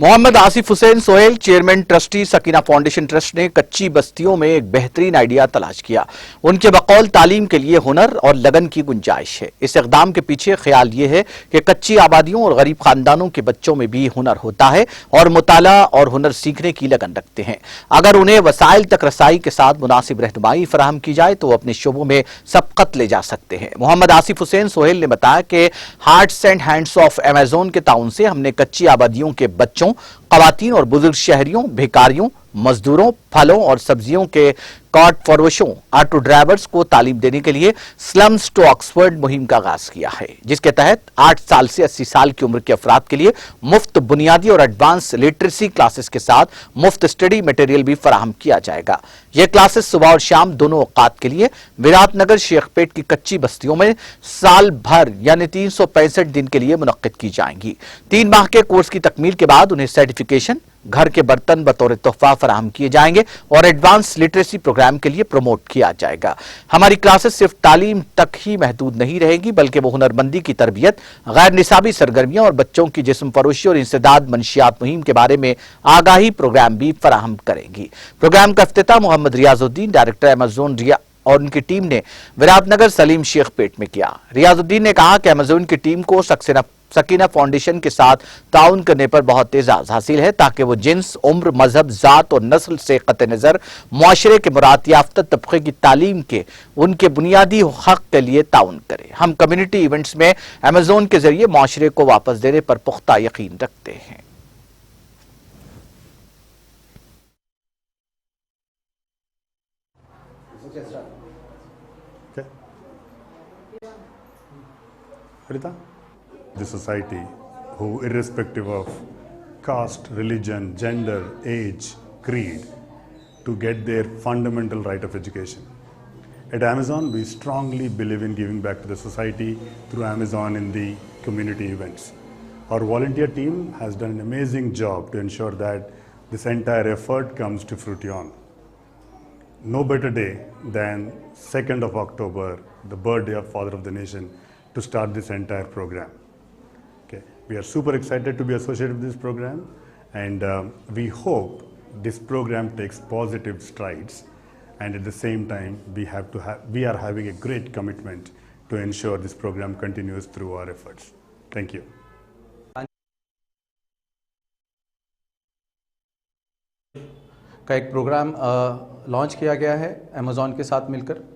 Mohammad Asif Hussain Sohail chairman trustee Sakina Foundation Trust ने कच्ची बस्तियों में एक बेहतरीन आइडिया तलाश किया। उनके बकौल तालीम के लिए हुनर और लगन की गुंजाइश है। इस इक़दाम के पीछे ख्याल ये है कि कच्ची आबादियों और गरीब खानदानों के बच्चों में भी हुनर होता है और मुताला और हुनर सीखने की लगन रखते हैं। अगर उन्हें वसाइल तक रसाई के साथ मुनासिब रहनुमाई फराहम की जाए तो वो अपने शोबों में सबकत ले जा सकते हैं। मोहम्मद आसिफ हुसैन सोहेल ने बताया कि hearts and hands of Amazon के ताउन से हमने कच्ची आबादियों के बच्चों, खवातीन और बुजुर्ग शहरियों, भिखारियों, मजदूरों, फलों और सब्जियों के कार्ट फरोशों, ऑटो ड्राइवर्स को तालीम देने के लिए स्लम्स टू ऑक्सफोर्ड मुहिम का आगाज किया है, जिसके तहत 8 साल से 80 साल की उम्र के अफराद के लिए मुफ्त बुनियादी और एडवांस लिटरेसी क्लासेस के साथ मुफ्त स्टडी मटेरियल भी फराहम किया जाएगा। ये क्लासेस सुबह और शाम दोनों औकात के लिए विराटनगर शेखपेट की कच्ची बस्तियों में साल भर यानी 365 दिन के लिए मुनक्किद की जाएंगी। 3 माह के कोर्स की तकमील के बाद उन्हें सर्टिफिकेशन, घर के बर्तन बतौर तोहफा फराहम किए जाएंगे और एडवांस लिटरेसी प्रोग्राम के लिए प्रमोट किया जाएगा। हमारी क्लासेस सिर्फ तालीम तक ही महदूद नहीं रहेगी, बल्कि वो हुनरमंदी की तरबियत, गैर निसाबी सरगर्मियों और बच्चों की जिस्म फरोशी और इंसदाद मंशियात मुहिम के बारे में आगाही प्रोग्राम भी फराहम करेंगी। प्रोग्राम का इफ्तिताह मोहम्मद रियाजुद्दीन, डायरेक्टर अमेज़न और उनकी टीम ने विराटनगर सलीम शेखपेट में किया। रियाजुद्दीन ने कहा कि अमेज़न की टीम को सकीना फाउंडेशन के साथ ताउन करने पर बहुत एजाज हासिल है, ताकि वो जिन्स, उम्र, मजहब, जात और नस्ल से कत नजर मुआशरे के मुराद याफ्ता तबके की तालीम के उनके बुनियादी हक के लिए ताउन करे। हम कम्युनिटी इवेंट्स में अमेज़न के जरिए मुआशरे को वापस देने पर पुख्ता यकीन रखते हैं। The society who, irrespective of caste, religion, gender, age, creed, to get their fundamental right of education. At Amazon, we strongly believe in giving back to the society through Amazon in the community events. Our volunteer team has done an amazing job to ensure that this entire effort comes to fruition. No better day than 2nd of October, the birthday of Father of the Nation, to start this entire program. Okay. We are super excited to be associated with this program, and we hope this program takes positive strides, and at the same time we are having a great commitment to ensure this program continues through our efforts. Thank you. का एक programme launch किया गया है Amazon के साथ मिलकर।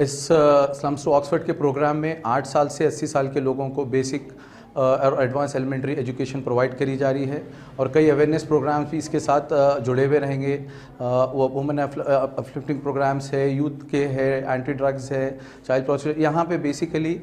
इस slums to Oxford के प्रोग्राम में 8 साल से 80 साल के लोगों को बेसिक और एडवांस एलिमेंट्री एजुकेशन प्रोवाइड करी जा रही है, और कई अवेयरनेस प्रोग्राम्स भी इसके साथ जुड़े हुए रहेंगे। वो वुमेन अपलिफ्टिंग प्रोग्राम्स है, यूथ के है, एंटी ड्रग्स है, चाइल्ड प्रोटेक्शन। यहाँ पे बेसिकली